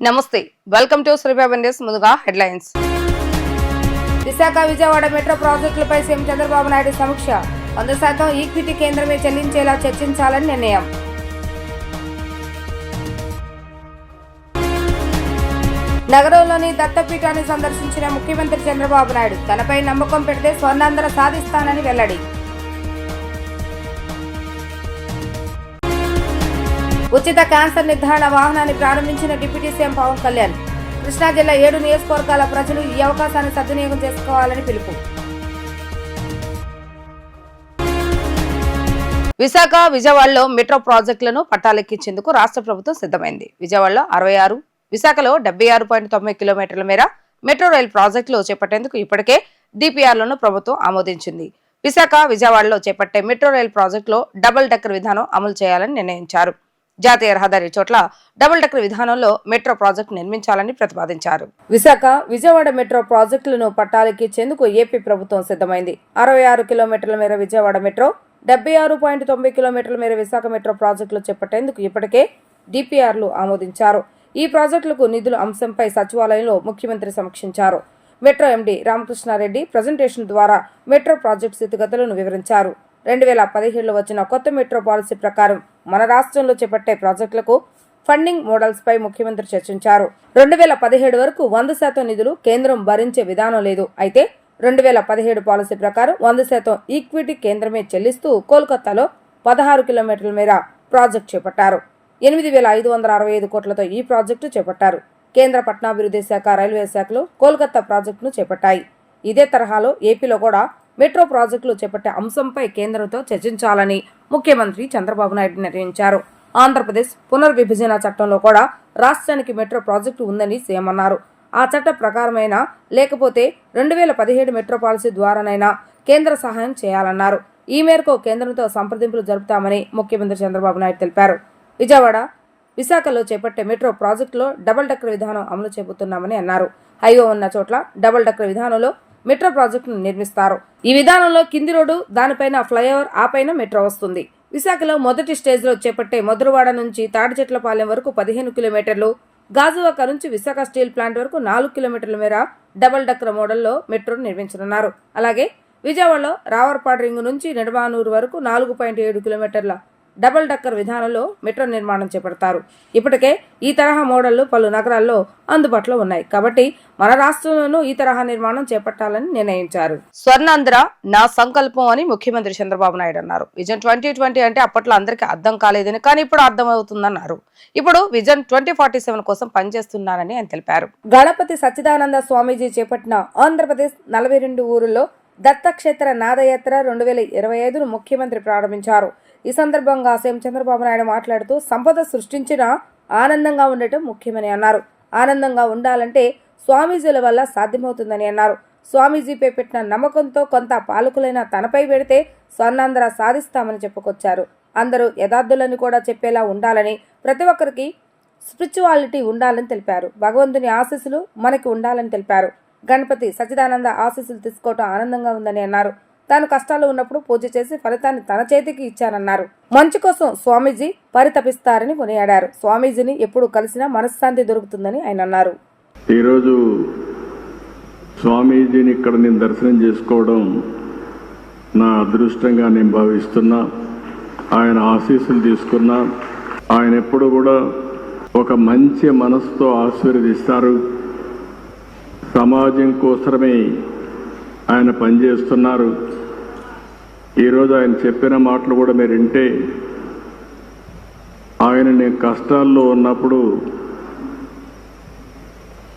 నమస్తే, welcome to Sribabu news. ముందుగా headlines. Visakha Vijayawada metro ప్రాజెక్టులపై సీఎం చంద్రబాబు నాయుడు సమీక్ష. 100% ఈక్విటీ కేంద్రమే చెల్లించేలా చర్చించాలని నిర్ణయం. నగరంలోని దత్తపీఠాన్ని సందర్శించిన ముఖ్యమంత్రి చంద్రబాబు నాయుడు తనపై నమ్మకం పెడితే స్వర్ణాంధ్ర సాధిస్తానని వెల్లడి. ఉచిత క్యాన్సర్ నిర్ధారణ వాహనాన్ని ప్రారంభించిన డిప్యూటీ సీఎం పవన్ కళ్యాణ్. కృష్ణా జిల్లా 7 నియోజకవర్గాల ప్రజలు ఈ అవకాశాన్ని సద్వినియోగం చేసుకోవాలని పిలుపు. విశాఖ విజయవాడలో మెట్రో ప్రాజెక్టులను పట్టాలెక్కించేందుకు రాష్ట్ర ప్రభుత్వం సిద్ధమైంది. విజయవాడలో 66, విశాఖలో 76.9 కిలోమీటర్ల మేర మెట్రో రైలు ప్రాజెక్టులు చేపట్టేందుకు ఇప్పటికే డిపిఆర్లను ప్రభుత్వం ఆమోదించింది. విశాఖ విజయవాడలో చేపట్టే మెట్రో రైలు ప్రాజెక్టులో డబుల్ డెక్కర్ విధానం అమలు చేయాలని నిర్ణయించారు. జాతీయ రహదారి చోట్ల డబుల్ డెక్కర్ విధానంలో మెట్రో ప్రాజెక్టు నిర్మించాలని ప్రతిపాదించారు. విశాఖ విజయవాడ మెట్రో ప్రాజెక్టులను పట్టాలెక్కించేందుకు ఏపీ ప్రభుత్వం సిద్ధమైంది. 66 కిలోమీటర్ల మేర విజయవాడ మెట్రో, 76.9 కిలోమీటర్ల మేర విశాఖ మెట్రో ప్రాజెక్టులు చేపట్టేందుకు ఇప్పటికే డిపిఆర్లు ఆమోదించారు. ఈ ప్రాజెక్టులకు నిధుల అంశంపై సచివాలయంలో ముఖ్యమంత్రి సమీక్షించారు. మెట్రో ఎండీ రామకృష్ణారెడ్డి ప్రజెంటేషన్ ద్వారా మెట్రో ప్రాజెక్టు స్థితిగతులను వివరించారు. 2017లో వచ్చిన కొత్త మెట్రో పాలసీ ప్రకారం మన రాష్ట్రంలో చేపట్టే ప్రాజెక్టులకు ఫండింగ్ మోడల్స్ పై ముఖ్యమంత్రి చర్చించారు. 2017 వరకు 100% నిధులు కేంద్రం భరించే విధానం లేదు. అయితే 2017 పాలసీ ప్రకారం 100% ఈక్విటీ కేంద్రమే చెల్లిస్తూ కోల్కతాలో 16 కిలోమీటర్ల మేర ప్రాజెక్టు చేపట్టారు. 8,565 కోట్లతో ఈ ప్రాజెక్టు చేపట్టారు. కేంద్ర పట్టణాభివృద్ధి శాఖ, రైల్వే శాఖలు కోల్కతా ప్రాజెక్టును చేపట్టాయి. ఇదే తరహాలో ఏపీలో కూడా మెట్రో ప్రాజెక్టులు చేపట్టే అంశంపై కేంద్రంతో చర్చించాలని ముఖ్యమంత్రి చంద్రబాబు నాయుడు నిర్ణయించారు. ఆంధ్రప్రదేశ్ పునర్విభజన చట్టంలో కూడా రాష్ట్రానికి మెట్రో ప్రాజెక్టు ఉందని సీఎం అన్నారు. ఆ చట్ట ప్రకారమైనా లేకపోతే 2017 మెట్రో పాలసీ ద్వారానైనా కేంద్ర సహాయం చేయాలన్నారు. ఈ మేరకు కేంద్రంతో సంప్రదింపులు జరుపుతామని ముఖ్యమంత్రి చంద్రబాబు నాయుడు తెలిపారు. విజయవాడ, విశాఖలో చేపట్టే మెట్రో ప్రాజెక్టులో డబుల్ డెక్కర్ విధానం అమలు చేపుతున్నామని అన్నారు. హైవే ఉన్న చోట్ల డబుల్ డెక్కర్ విధానంలో మెట్రో ప్రాజెక్టును నిర్మిస్తారు. ఈ విధానంలో కింది రోడ్డు, దానిపైన ఫ్లైఓవర్, ఆ పైన మెట్రో వస్తుంది. విశాఖలో మొదటి స్టేజ్లో చేపట్టే మధురవాడ నుంచి తాడిచెట్లపాలెం వరకు 15 కిలోమీటర్లు, గాజువాక నుంచి విశాఖ స్టీల్ ప్లాంట్ వరకు 4 కిలోమీటర్ల మేర డబుల్ డెక్కర్ మోడల్లో మెట్రో నిర్మించనున్నారు. అలాగే విజయవాడలో రావర్పాడు రింగు నుంచి నిడమానూరు వరకు 4.7 కిలోమీటర్ల డబుల్ డెక్కర్ విధానంలో మెట్రో నిర్మాణం చేపడతారు. ఇప్పటికే ఈ తరహా మోడళ్లు పలు నగరాల్లో అందుబాటులో ఉన్నాయి. కాబట్టి మన రాష్ట్రంలోనూ ఈ తరహా నిర్మాణం చేపట్టాలని నిర్ణయించారు. స్వర్ణాంధ్ర నా సంకల్పం అని ముఖ్యమంత్రి చంద్రబాబు నాయుడు అన్నారు. విజన్ 2020 అంటే అప్పట్లో అందరికీ అర్థం కాలేదని, కానీ ఇప్పుడు అర్థమవుతుందన్నారు. ఇప్పుడు విజన్ 2047 కోసం పనిచేస్తున్నానని ఆయన తెలిపారు. గణపతి సచ్చిదానంద స్వామీజీ చేపట్టిన ఆంధ్రప్రదేశ్ 42 ఊరుల్లో దత్తక్షేత్ర నాదయాత్ర 2025ను ముఖ్యమంత్రి ప్రారంభించారు. ఈ సందర్భంగా సీఎం చంద్రబాబు నాయుడు మాట్లాడుతూ సంపద సృష్టించిన ఆనందంగా ఉండటం ముఖ్యమని అన్నారు. ఆనందంగా ఉండాలంటే స్వామీజీల వల్ల సాధ్యమవుతుందని అన్నారు. స్వామీజీపై పెట్టిన నమ్మకంతో కొంత పాలకులైన తనపై పెడితే స్వర్ణాంధ్ర సాధిస్తామని చెప్పుకొచ్చారు. అందరూ యథార్థులని కూడా చెప్పేలా ఉండాలని, ప్రతి ఒక్కరికి స్పిరిచువాలిటీ ఉండాలని తెలిపారు. భగవంతుని ఆశీస్సులు మనకి ఉండాలని తెలిపారు. గణపతి సచ్చిదానంద ఆశీస్సులు తీసుకోవటం ఆనందంగా ఉందని అన్నారు. తాను కష్టాలు ఉన్నప్పుడు పూజ చేసి ఫలితాన్ని తన చేతికి ఇచ్చానన్నారు. మంచి కోసం స్వామీజీ పరితపిస్తారని కొనియాడారు. స్వామీజీని ఎప్పుడు కలిసినా మనశ్శాంతి దొరుకుతుందని ఆయన అన్నారు. ఈరోజు స్వామీజీని ఇక్కడ నేను దర్శనం చేసుకోవడం నా అదృష్టంగా నేను భావిస్తున్నా. ఆయన ఆశీస్సులు తీసుకున్నా. ఆయన ఎప్పుడు కూడా ఒక మంచి మనసుతో ఆశీర్వదిస్తారు. సమాజం కోసమే ఆయన పనిచేస్తున్నారు. ఈరోజు ఆయన చెప్పిన మాటలు కూడా మీరు వింటే, ఆయన నేను కష్టాల్లో ఉన్నప్పుడు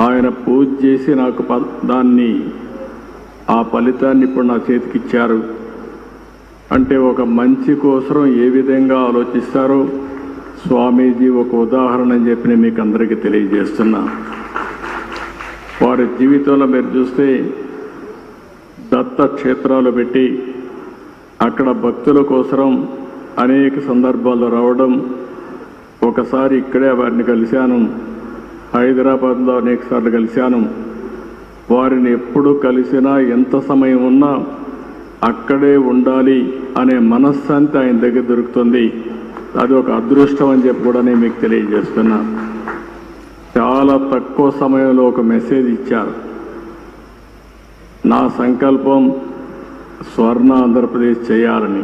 ఆయన పూజ చేసి నాకు ఆ ఫలితాన్ని ఇప్పుడు నా చేతికి ఇచ్చారు అంటే ఒక మంచి కోసం ఏ విధంగా ఆలోచిస్తారో స్వామీజీ ఒక ఉదాహరణ అని చెప్పి నేను మీకు అందరికీ తెలియజేస్తున్నా. వారి జీవితంలో మీరు చూస్తే దత్త క్షేత్రాలు పెట్టి అక్కడ భక్తుల కోసం అనేక సందర్భాల్లో రావడం. ఒకసారి ఇక్కడే వారిని కలిశాను, హైదరాబాద్లో అనేక సార్లు కలిశాను. వారిని ఎప్పుడు కలిసినా ఎంత సమయం ఉన్నా అక్కడే ఉండాలి అనే మనశ్శాంతి ఆయన దగ్గర దొరుకుతుంది. అది ఒక అదృష్టం అని చెప్పి కూడా నేను మీకు తెలియజేస్తున్నా. చాలా చాలా తక్కువ సమయంలో ఒక మెసేజ్ ఇచ్చారు. నా సంకల్పం స్వర్ణ ఆంధ్రప్రదేశ్ చేయాలని.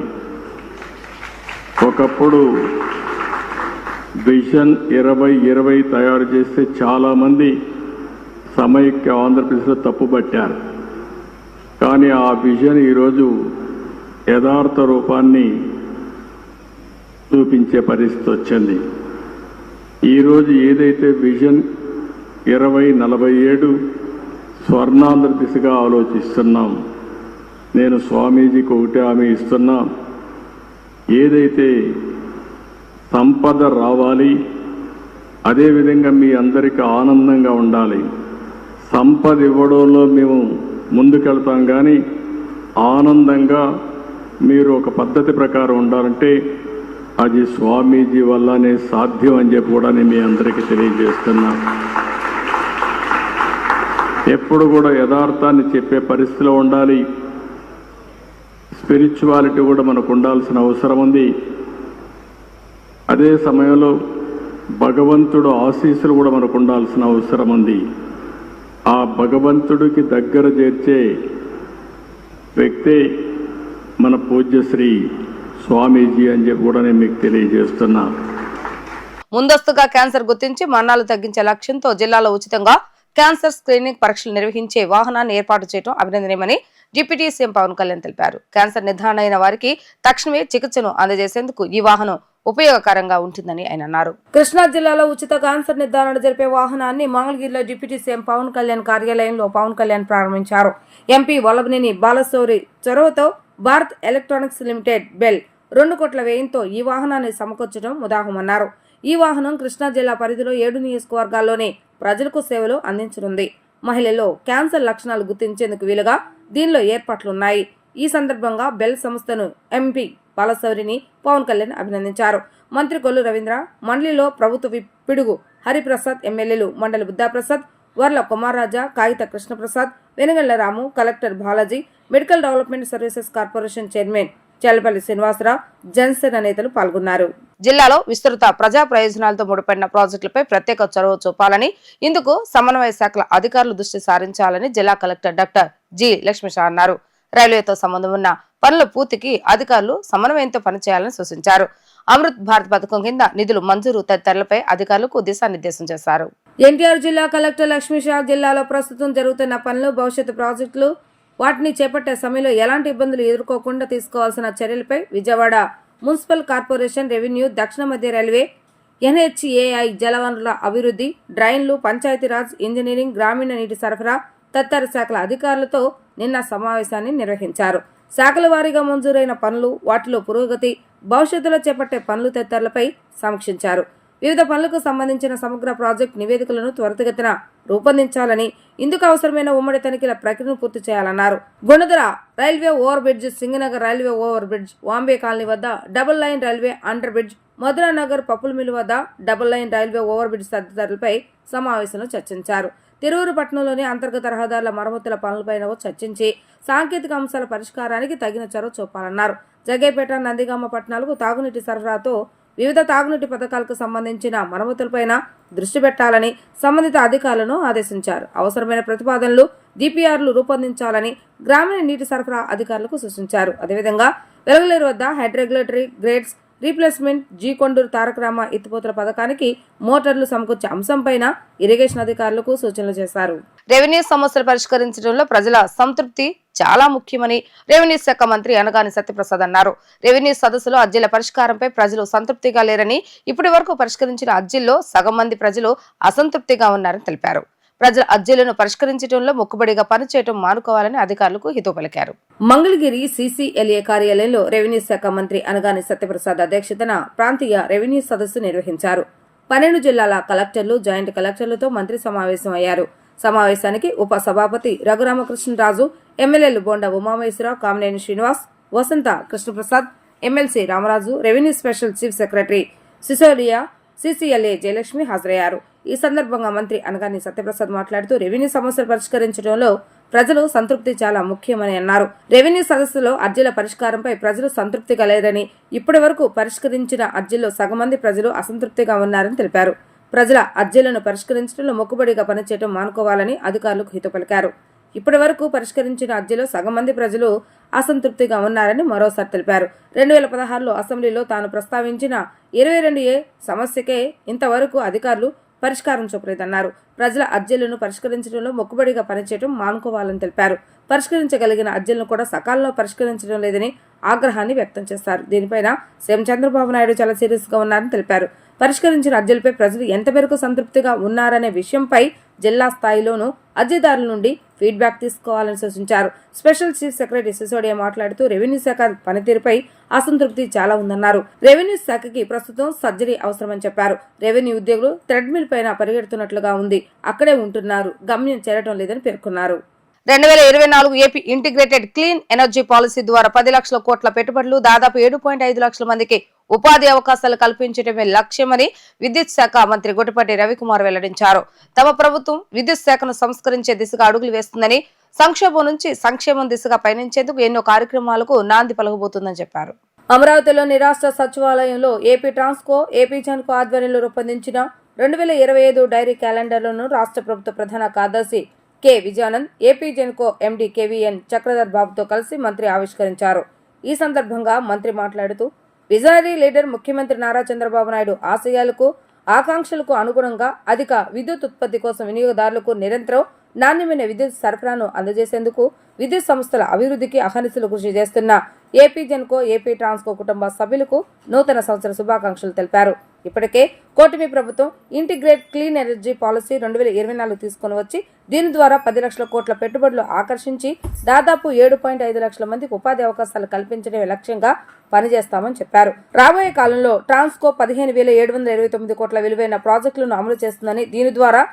ఒకప్పుడు విజన్ 2020 తయారు చేస్తే చాలామంది సమైక్య ఆంధ్రప్రదేశ్లో తప్పుపట్టారు. కానీ ఆ విజన్ ఈరోజు యథార్థ రూపాన్ని చూపించే పరిస్థితి వచ్చింది. ఈరోజు ఏదైతే విజన్ 2047 స్వర్ణాంధ్ర దిశగా ఆలోచిస్తున్నాం, నేను స్వామీజీకి ఒకటే హామీ ఇస్తున్నా, ఏదైతే సంపద రావాలి, అదేవిధంగా మీ అందరికీ ఆనందంగా ఉండాలి. సంపద ఇవ్వడంలో మేము ముందుకెళ్తాం, కానీ ఆనందంగా మీరు ఒక పద్ధతి ప్రకారం ఉండాలంటే అది స్వామీజీ వల్లనే సాధ్యం అని చెప్పి కూడా నేను మీ అందరికీ తెలియజేస్తున్నా. ఎప్పుడు కూడా యథార్థాన్ని చెప్పే పరిస్థితిలో ఉండాలి. స్పిరిచువాలిటీ కూడా మనకు ఉండాల్సిన అవసరం ఉంది. అదే సమయంలో భగవంతుడు ఆశీస్సులు కూడా మనకు ఉండాల్సిన అవసరం ఉంది. ఆ భగవంతుడికి దగ్గర చేర్చే వ్యక్తే మన పూజ్యశ్రీ స్వామీజీ అని చెప్పి కూడా నేను మీకు తెలియజేస్తున్నా. ముందస్తుగా క్యాన్సర్ గుర్తించి మరణాలు తగ్గించే లక్ష్యంతో జిల్లాలో ఉచితంగా క్యాన్సర్ స్క్రీనింగ్ పరీక్షలు నిర్వహించే వాహనాన్ని ఏర్పాటు చేయడం అభినందనీయమని డిప్యూటీ సీఎం పవన్ కళ్యాణ్ తెలిపారు. క్యాన్సర్ నిర్ధారణ అయిన వారికి తక్షణమే చికిత్సను అందజేసేందుకు ఈ వాహనం ఉపయోగకరంగా ఉంటుందని ఆయన అన్నారు. కృష్ణా జిల్లాలో ఉచిత క్యాన్సర్ నిర్ధారణ జరిపే వాహనాన్ని మంగళగిరిలో డిప్యూటీ సీఎం పవన్ కళ్యాణ్ కార్యాలయంలో పవన్ కళ్యాణ్ ప్రారంభించారు. ఎంపీ వల్లభనేని బాలశౌరి చొరవతో భారత్ ఎలక్ట్రానిక్స్ లిమిటెడ్ బెల్ 2 కోట్ల వ్యయంతో ఈ వాహనాన్ని సమకూర్చడం ఉదాహమన్నారు. ఈ వాహనం కృష్ణా జిల్లా పరిధిలో 7 నియోజకవర్గాల్లోనే ప్రజలకు సేవలు అందించనుంది. మహిళల్లో క్యాన్సర్ లక్షణాలు గుర్తించేందుకు వీలుగా దీనిలో ఏర్పాట్లున్నాయి. ఈ సందర్భంగా బెల్ సంస్థను ఎంపీ బాలశౌరిని పవన్ కళ్యాణ్ అభినందించారు. మంత్రి కొల్లు రవీంద్ర, మండలిలో ప్రభుత్వ విప్ పిడుగు హరిప్రసాద్, ఎమ్మెల్యేలు మండలి బుద్ధాప్రసాద్, Varla Kumararaja, Kagitha Krishnaprasad, Venugalla Ramu, collector Balaji, medical development services corporation chairman Challapalli Srinivasarao, Janasena నేతలు పాల్గొన్నారు. జిల్లాలో విస్తృత ప్రజా ప్రయోజనాలతో ముడిపడిన ప్రాజెక్టులపై ప్రత్యేక చొరవ చూపాలని, ఇందుకు సమన్వయ శాఖల అధికారులు దృష్టి సారించాలని జిల్లా కలెక్టర్ డాక్టర్ జి లక్ష్మీషా అన్నారు. రైల్వేతో సంబంధం ఉన్న పనుల పూర్తికి అధికారులు సమన్వయంతో పనిచేయాలని సూచించారు. అమృత్ భారత్ పథకం కింద నిధులు మంజూరు తదితరులపై అధికారులకు దిశానిర్దేశం చేశారు. ఎన్టీఆర్ జిల్లా కలెక్టర్ లక్ష్మీషా జిల్లాలో ప్రస్తుతం జరుగుతున్న పనులు, భవిష్యత్తు ప్రాజెక్టులు, వాటిని చేపట్టే సమయంలో ఎలాంటి ఇబ్బందులు ఎదుర్కోకుండా తీసుకోవాల్సిన చర్యలపై విజయవాడ మున్సిపల్ కార్పొరేషన్, రెవెన్యూ, దక్షిణ మధ్య రైల్వే, NHAI జలవనరుల అభివృద్ధి, డ్రైన్లు, పంచాయతీరాజ్, ఇంజనీరింగ్, గ్రామీణ నీటి సరఫరా తదితర శాఖల అధికారులతో నిన్న సమావేశాన్ని నిర్వహించారు. శాఖల వారీగా మంజూరైన పనులు, వాటిలో పురోగతి, భవిష్యత్తులో చేపట్టే పనులు తదితరులపై సమీక్షించారు. వివిధ పనులకు సంబంధించిన సమగ్ర ప్రాజెక్టు నివేదికలను త్వరితగతిన రూపొందించాలని, ఇందుకు అవసరమైన ఉమ్మడి తనిఖీల ప్రక్రియను పూర్తి చేయాలన్నారు. Gunadala railway over bridge, Singhnagar railway over bridge, Vambay colony వద్ద double line railway under bridge, Madhuranagar పప్పుల మిల్ వద్ద double line railway over bridge తదితరులపై సమావేశంలో చర్చించారు. తిరువురు పట్టణంలోని అంతర్గత రహదారుల మరమ్మతుల పనులపై చర్చించి సాంకేతిక అంశాల పరిష్కారానికి తగిన చొరవ చూపాలన్నారు. జగ్గైపేట, నందిగామ పట్టణాలకు తాగునీటి సరఫరాతో వివిధ తాగునీటి పథకాలకు సంబంధించిన మరమ్మతులపైన దృష్టి పెట్టాలని సంబంధిత అధికారులను ఆదేశించారు. అవసరమైన ప్రతిపాదనలు, DPRలు రూపొందించాలని గ్రామీణ నీటి సరఫరా అధికారులకు సూచించారు. అదేవిధంగా వెలగలేరు వద్ద head regulatory grades replacement, G Konduru Tarakarama ఎత్తిపోతల పథకానికి మోటార్లు సమకూర్చే అంశంపైన ఇరిగేషన్ అధికారులకు సూచనలు చేశారు. రెవెన్యూ సమస్యలు పరిష్కరించడంలో ప్రజల సంతృప్తి చాలా ముఖ్యమని రెవెన్యూ శాఖ మంత్రి అనగాని సత్యప్రసాద్ అన్నారు. రెవెన్యూ సదస్సులో అర్జీల పరిష్కారంపై ప్రజలు సంతృప్తిగా లేరని, ఇప్పటి వరకు పరిష్కరించిన అర్జీల్లో సగం మంది ప్రజలు అసంతృప్తిగా ఉన్నారని తెలిపారు. ప్రజల అర్జీలను పరిష్కరించడంలో మొక్కుబడిగా పనిచేయడం మానుకోవాలని అధికారులకు హితవు పలికారు. మంగళగిరి CCLA కార్యాలయంలో రెవెన్యూ శాఖ మంత్రి అనగాని సత్యప్రసాద్ అధ్యక్షతన ప్రాంతీయ రెవెన్యూ సదస్సు నిర్వహించారు. 12 జిల్లాల కలెక్టర్లు, జాయింట్ కలెక్టర్లతో మంత్రి సమావేశం అయ్యారు. సమావేశానికి ఉప సభాపతి రఘురామకృష్ణరాజు, ఎమ్మెల్యేలు Bonda Umamaheswararao, Kamineni Srinivas, Vasantha Krishnaprasad, MLC Ramaraju, revenue special chief secretary Sisodia, CCLA Jayalakshmi హాజరయ్యారు. ఈ సందర్భంగా మంత్రి అనగాని సత్యప్రసాద్ మాట్లాడుతూ రెవెన్యూ సమస్యలు పరిష్కరించడంలో ప్రజలు సంతృప్తి చాలా ముఖ్యమని అన్నారు. రెవెన్యూ సదస్సులో అర్జీల పరిష్కారంపై ప్రజలు సంతృప్తిగా లేరని, ఇప్పటి వరకు పరిష్కరించిన అర్జీల్లో సగం మంది ప్రజలు అసంతృప్తిగా ఉన్నారని తెలిపారు. ప్రజల అర్జీలను పరిష్కరించడంలో మొక్కుబడిగా పనిచేయడం మానుకోవాలని అధికారులకు హితవు పలికారు. ఇప్పటి వరకు పరిష్కరించిన అర్జీలో సగం మంది ప్రజలు అసంతృప్తిగా ఉన్నారని మరోసారి తెలిపారు. 2016లో అసెంబ్లీలో తాను ప్రస్తావించిన 22A సమస్యకే ఇంతవరకు అధికారులు పరిష్కారం చూపలేదన్నారు. ప్రజల అర్జీలను పరిష్కరించడంలో మొక్కుబడిగా పనిచేయడం మానుకోవాలని తెలిపారు. పరిష్కరించగలిగిన అర్జీలను కూడా సకాలంలో పరిష్కరించడం లేదని ఆగ్రహాన్ని వ్యక్తం చేశారు. దీనిపైన సీఎం చంద్రబాబు నాయుడు చాలా సీరియస్ గా ఉన్నారని తెలిపారు. పరిష్కరించిన అర్జీలపై ప్రజలు ఎంత మేరకు సంతృప్తిగా ఉన్నారనే విషయంపై జిల్లా స్థాయిలోనూ అర్జీదారుల నుండి ఫీడ్బ్యాక్ తీసుకోవాలని సూచించారు. స్పెషల్ చీఫ్ సెక్రటరీ సిసోడియా మాట్లాడుతూ రెవెన్యూ శాఖ పనితీరుపై అసంతృప్తి చాలా ఉందన్నారు. రెవెన్యూ శాఖకి ప్రస్తుతం సర్జరీ అవసరమని చెప్పారు. రెవెన్యూ ఉద్యోగులు థ్రెడ్మిల్ పైన పరిగెడుతున్నట్లుగా ఉంది, అక్కడే ఉంటున్నారు, గమ్యం చేరటం లేదని పేర్కొన్నారు. 2024 AP integrated clean energy policy ద్వారా 10 లక్షల కోట్ల పెట్టుబడులు, దాదాపు 7.5 లక్షల మందికి ఉపాధి అవకాశాలు కల్పించడమే లక్ష్యమని విద్యుత్ శాఖ మంత్రి గొట్టిపాటి రవికుమార్ వెల్లడించారు. తమ ప్రభుత్వం విద్యుత్ శాఖను సంస్కరించే దిశగా అడుగులు వేస్తుందని, సంక్షోభం నుంచి సంక్షేమం దిశగా పయనించేందుకు ఎన్నో కార్యక్రమాలకు నాంది పలకబోతుందని చెప్పారు. అమరావతిలోని రాష్ట్ర సచివాలయంలో ఏపీ ట్రాన్స్కో, ఏపీ జెన్కో ఆధ్వర్యంలో రూపొందించిన 2025 డైరీ క్యాలెండర్లను రాష్ట్ర ప్రభుత్వ ప్రధాన కార్యదర్శి K Vijayanand, AP Genco MD కేవీఎన్ Chakradhar బాబుతో కలిసి మంత్రి ఆవిష్కరించారు. ఈ సందర్భంగా మంత్రి మాట్లాడుతూ విజనరీ లీడర్ ముఖ్యమంత్రి నారా చంద్రబాబు నాయుడు ఆశయాలకు, ఆకాంక్షలకు అనుగుణంగా అధిక విద్యుత్ ఉత్పత్తి కోసం వినియోగదారులకు నిరంతరం నాణ్యమైన విద్యుత్ సరఫరాను అందజేసేందుకు విద్యుత్ సంస్థల అభివృద్ధికి అహర్నిశలు కృషి చేస్తున్న ఏపీ జెన్కో, ఏపీ ట్రాన్స్కో కుటుంబ సభ్యులకు నూతన సంవత్సర శుభాకాంక్షలు తెలిపారు. ఇప్పటికే కూటమి ప్రభుత్వం ఇంటిగ్రేట్ క్లీన్ ఎనర్జీ పాలసీ 2024 తీసుకుని వచ్చి దీని ద్వారా 10 లక్షల కోట్ల పెట్టుబడులు ఆకర్షించి దాదాపు 7.5 లక్షల మందికి ఉపాధి అవకాశాలు కల్పించడమే లక్ష్యంగా పనిచేస్తామని చెప్పారు. రాబోయే కాలంలో ట్రాన్స్కో 15,729 కోట్ల విలువైన ప్రాజెక్టులను అమలు చేస్తుందని, దీని ద్వారా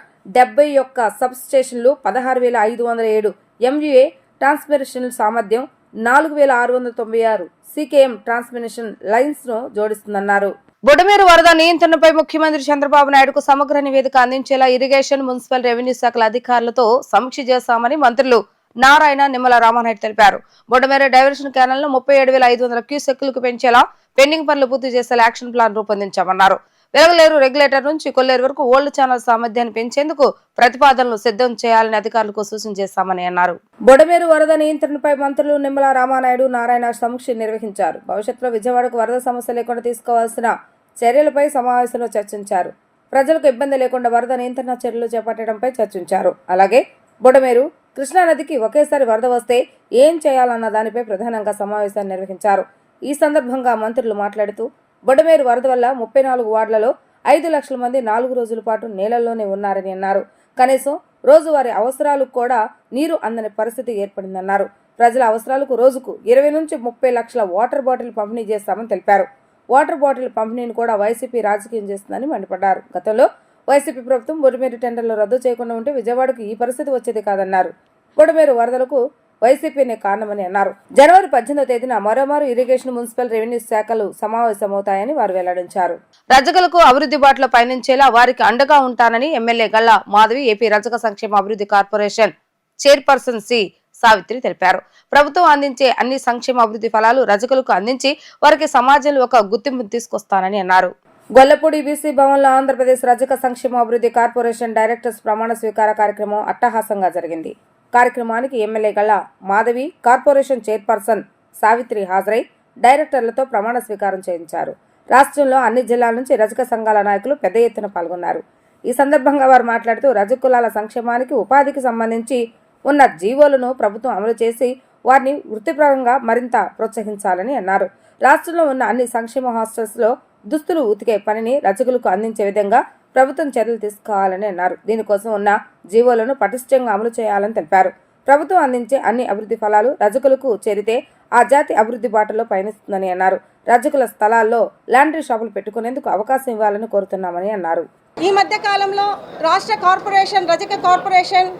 71 సబ్ స్టేషన్లు, 16,507 MVA ట్రాన్స్మిషన్ సామర్థ్యం, 4,696 CKM ట్రాన్స్మిషన్ లైన్స్ ను జోడిస్తుందన్నారు. బుడమేరు వరద నియంత్రణపై ముఖ్యమంత్రి చంద్రబాబు నాయుడుకు సమగ్ర నివేదిక అందించేలా ఇరిగేషన్, మున్సిపల్, రెవెన్యూ శాఖల అధికారులతో సమీక్ష చేశామని మంత్రులు నారాయణ, నిమ్మల రామానాయుడు తెలిపారు. బుడమేరు డైవర్షన్ కెనాల్ ను 37,500 క్యూసెక్కులకు పెంచేలా పెండింగ్ పనులు పూర్తి చేసేలా యాక్షన్ ప్లాన్ రూపొందించామన్నారు. వెలగలేరు రెగ్యులేటర్ నుంచి కొల్లేరు వరకు ఓల్డ్ ఛానల్ సామర్థ్యాన్ని పెంచేందుకు ప్రతిపాదనలు సిద్ధం చేయాలని అధికారులకు సూచన చేశామని అన్నారు. బుడమేరు వరద నియంత్రణపై మంత్రులు నిమ్మల రామానాయుడు, నారాయణ సమీక్ష నిర్వహించారు. భవిష్యత్తులో విజయవాడకు వరద సమస్య లేకుండా తీసుకోవాల్సిన చర్యలపై సమావేశంలో చర్చించారు. ప్రజలకు ఇబ్బంది లేకుండా వరద నియంత్రణ చర్యలు చేపట్టడంపై చర్చించారు. అలాగే బుడమేరు, కృష్ణానదికి ఒకేసారి వరద వస్తే ఏం చేయాలన్న దానిపై ప్రధానంగా సమావేశాన్ని నిర్వహించారు. ఈ సందర్భంగా మంత్రులు మాట్లాడుతూ బుడమేరు వరద వల్ల 34 వార్డులలో 5 లక్షల మంది 4 రోజుల పాటు నీళ్లలోనే ఉన్నారని అన్నారు. కనీసం రోజువారీ అవసరాలకు కూడా నీరు అందని పరిస్థితి ఏర్పడిందన్నారు. ప్రజల అవసరాలకు రోజుకు 20 నుంచి 30 లక్షల వాటర్ బాటిల్ పంపిణీ చేస్తామని తెలిపారు. వాటర్ బాటిల్ పంపిణీని కూడా వైసీపీ రాజకీయం చేస్తుందని మండిపడ్డారు. గతంలో వైసీపీ ప్రభుత్వం బుడమేరు టెండర్లు రద్దు చేయకుండా ఉంటే విజయవాడకు ఈ పరిస్థితి వచ్చేది కాదన్నారు. బుడమేరు వరదలకు వైసీపీనే కారణమని అన్నారు. జనవరి 18వ తేదీన మరోమారు ఇరిగేషన్, మున్సిపల్, రెవెన్యూ శాఖలు సమావేశమవుతాయని వారు వెల్లడించారు. రజకులకు అభివృద్ధి బాటలో పయనించేలా వారికి అండగా ఉంటానని ఎమ్మెల్యే గల్లా మాధవి, ఏపీ రజక సంక్షేమ అభివృద్ధి కార్పొరేషన్ చైర్పర్సన్ సి సావిత్రి తెలిపారు. ప్రభుత్వం అందించే అన్ని సంక్షేమ అభివృద్ధి ఫలాలు రజకులకు అందించి వారికి సమాజంలో ఒక గుర్తింపు తీసుకొస్తానని అన్నారు. గొల్లపూడి బీసీ భవన్లో ఆంధ్రప్రదేశ్ రజక సంక్షేమ అభివృద్ధి కార్పొరేషన్ డైరెక్టర్స్ ప్రమాణ స్వీకార కార్యక్రమం అట్టహాసంగా జరిగింది. కార్యక్రమానికి MLA Galla Madhavi, corporation chairperson Savitri హాజరై డైరెక్టర్లతో ప్రమాణ స్వీకారం చేయించారు. రాష్ట్రంలో అన్ని జిల్లాల నుంచి రజక సంఘాల నాయకులు పెద్ద ఎత్తున పాల్గొన్నారు. ఈ సందర్భంగా వారు మాట్లాడుతూ రజక కులాల సంక్షేమానికి, ఉపాధికి సంబంధించి ఉన్న జీవోలను ప్రభుత్వం అమలు చేసి వారిని వృత్తిపరంగా మరింత ప్రోత్సహించాలని అన్నారు. రాష్ట్రంలో ఉన్న అన్ని సంక్షేమ హాస్టల్స్ లో దుస్తులు ఉతికే పనిని రజకులకు అందించే విధంగా ప్రభుత్వం చర్యలు తీసుకోవాలని అన్నారు. దీనికోసం ఉన్న జీవోలను పటిష్టంగా అమలు చేయాలని తెలిపారు. ప్రభుత్వం అందించే అన్ని అభివృద్ధి ఫలాలు రజకులకు చేరితే ఆ జాతి అభివృద్ధి బాటలో పయనిస్తుందని అన్నారు. రజకుల స్థలాల్లో లాండ్రీ షాపులు పెట్టుకునేందుకు అవకాశం ఇవ్వాలని కోరుతున్నామని అన్నారు. ఈ మధ్య కాలంలో రాష్ట్ర కార్పొరేషన్, రజక కార్పొరేషన్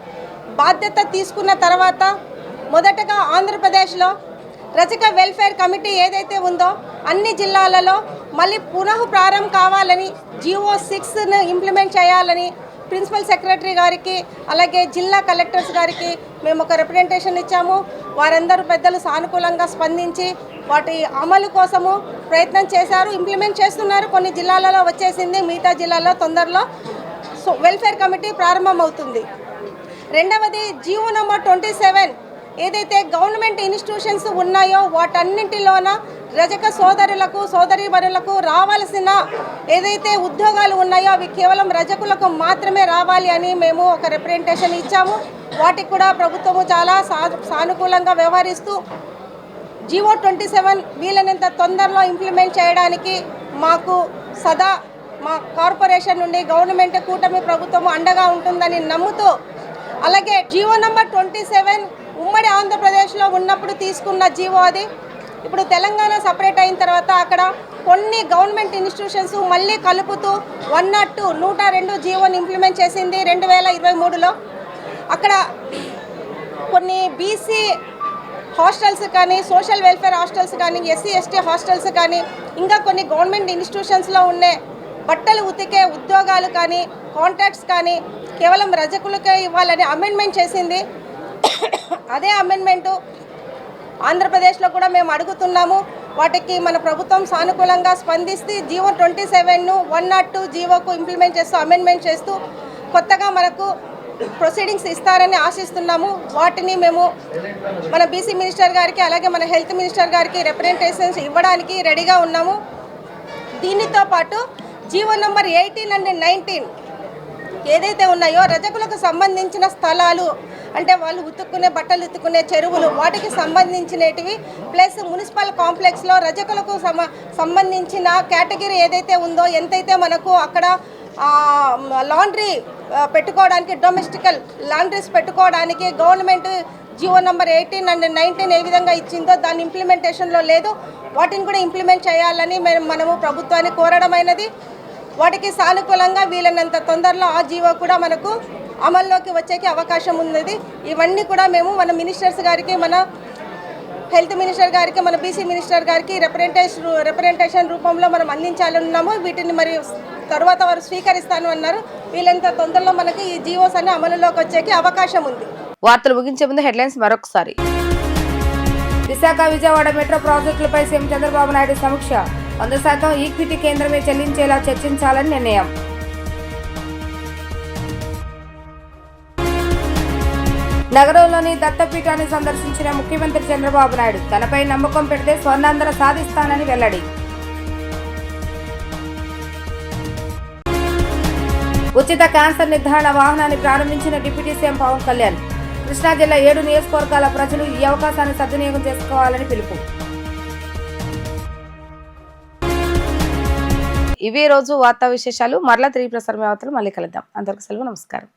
బాధ్యత తీసుకున్న తర్వాత మొదటగా ఆంధ్రప్రదేశ్లో రజక వెల్ఫేర్ కమిటీ ఏదైతే ఉందో అన్ని జిల్లాలలో మళ్ళీ పునః ప్రారంభం కావాలని, GO 6ను ఇంప్లిమెంట్ చేయాలని ప్రిన్సిపల్ సెక్రటరీ గారికి, అలాగే జిల్లా కలెక్టర్స్ గారికి మేము ఒక రిప్రజెంటేషన్ ఇచ్చాము. వారందరూ పెద్దలు సానుకూలంగా స్పందించి వాటి అమలు కోసము ప్రయత్నం చేశారు, ఇంప్లిమెంట్ చేస్తున్నారు. కొన్ని జిల్లాలలో వచ్చేసింది, మిగతా జిల్లాల్లో తొందరలో వెల్ఫేర్ కమిటీ ప్రారంభమవుతుంది. రెండవది జీవో నంబర్ 27 ఏదైతే గవర్నమెంట్ ఇన్స్టిట్యూషన్స్ ఉన్నాయో వాటన్నింటిలోన రజక సోదరులకు సోదరీమణులకు రావాల్సిన ఏదైతే ఉద్యోగాలు ఉన్నాయో అవి కేవలం రజకులకు మాత్రమే రావాలి అని మేము ఒక రిప్రజెంటేషన్ ఇచ్చాము. వాటికి కూడా ప్రభుత్వము చాలా సానుకూలంగా వ్యవహరిస్తూ జీవో 27 వీలైనంత తొందరలో ఇంప్లిమెంట్ చేయడానికి మాకు సదా మా కార్పొరేషన్ నుండి గవర్నమెంట్ కూటమి ప్రభుత్వము అండగా ఉంటుందని నమ్ముతూ, అలాగే జీవో నంబర్ 27 ఉమ్మడి ఆంధ్రప్రదేశ్లో ఉన్నప్పుడు తీసుకున్న జీవో అది. ఇప్పుడు తెలంగాణ సపరేట్ అయిన తర్వాత అక్కడ కొన్ని గవర్నమెంట్ ఇన్స్టిట్యూషన్స్ మళ్ళీ కలుపుతూ 102 జీవోని ఇంప్లిమెంట్ చేసింది 2023లో. అక్కడ కొన్ని బీసీ హాస్టల్స్ కానీ, సోషల్ వెల్ఫేర్ హాస్టల్స్ కానీ, ఎస్సీ ఎస్టీ హాస్టల్స్ కానీ, ఇంకా కొన్ని గవర్నమెంట్ ఇన్స్టిట్యూషన్స్లో ఉండే బట్టలు ఉతికే ఉద్యోగాలు కానీ, కాంట్రాక్ట్స్ కానీ కేవలం రజకులకే ఇవ్వాలని అమెండ్మెంట్ చేసింది. అదే అమెండ్మెంటు ఆంధ్రప్రదేశ్లో కూడా మేము అడుగుతున్నాము. వాటికి మన ప్రభుత్వం సానుకూలంగా స్పందిస్తే జీవో 27ను 102 జీవోకు ఇంప్లిమెంట్ చేస్తూ అమెండ్మెంట్ చేస్తూ కొత్తగా మనకు ప్రొసీడింగ్స్ ఇస్తారని ఆశిస్తున్నాము. వాటిని మేము మన బీసీ మినిస్టర్ గారికి అలాగే మన హెల్త్ మినిస్టర్ గారికి రిప్రజెంటేషన్స్ ఇవ్వడానికి రెడీగా ఉన్నాము. దీనితో పాటు జీవో నంబర్ 18 అండ్ 19 ఏదైతే ఉన్నాయో రజకులకు సంబంధించిన స్థలాలు అంటే వాళ్ళు ఉతుక్కునే బట్టలు ఉతుక్కునే చెరువులు వాటికి సంబంధించినటివి, ప్లస్ మున్సిపల్ కాంప్లెక్స్లో రజకులకు సంబంధించిన కేటగిరీ ఏదైతే ఉందో, ఎంతైతే మనకు అక్కడ లాండ్రీ పెట్టుకోవడానికి డొమెస్టికల్ లాండ్రీస్ పెట్టుకోవడానికి గవర్నమెంట్ జీవో నంబర్ 18 అండ్ 19 ఏ విధంగా ఇచ్చిందో దాని ఇంప్లిమెంటేషన్లో లేదు. వాటిని కూడా ఇంప్లిమెంట్ చేయాలని మనము ప్రభుత్వాన్ని కోరడమైనది. వాటికి సానుకూలంగా వీలైనంత తొందరలో ఆ జీవో కూడా మనకు అమల్లోకి వచ్చేకి అవకాశం ఉన్నది. ఇవన్నీ కూడా మేము మన మినిస్టర్స్ గారికి, మన హెల్త్ మినిస్టర్ గారికి, మన బీసీ మినిస్టర్ గారికి రిప్రజెంటేషన్ రూపంలో మనం అందించాలన్నాము. వీటిని మరి తర్వాత వారు స్వీకరిస్తాను అన్నారు. వీలైనంత తొందరలో మనకి ఈ జీవోస్ అన్ని అమలులోకి వచ్చేకి అవకాశం ఉంది. వార్తలు ముగించే ముందు హెడ్లైన్స్ మరొకసారి. విశాఖ విజయవాడ మెట్రో ప్రాజెక్టులపై సీఎం చంద్రబాబు నాయుడు సమీక్ష. 100% ఈక్విటీ కేంద్రమే చెల్లించేలా చర్చించాలని నిర్ణయం. నగరంలోని దత్తపీఠాన్ని సందర్శించిన ముఖ్యమంత్రి చంద్రబాబు నాయుడు తనపై నమ్మకం పెడితే స్వర్ణాంధ్ర సాధిస్తానని వెల్లడి. ఉచిత క్యాన్సర్ నిర్ధారణ వాహనాన్ని ప్రారంభించిన డిప్యూటీ సీఎం పవన్ కళ్యాణ్. కృష్ణా జిల్లా 7 నియోజకవర్గాల ప్రజలు ఈ అవకాశాన్ని సద్వినియోగం చేసుకోవాలని పిలుపు. ఇవే రోజు వార్తా విశేషాలు. మరలా తిరిగి ప్రసారం మళ్ళీ కలుద్దాం. అందరికీ సెలవు. నమస్కారం.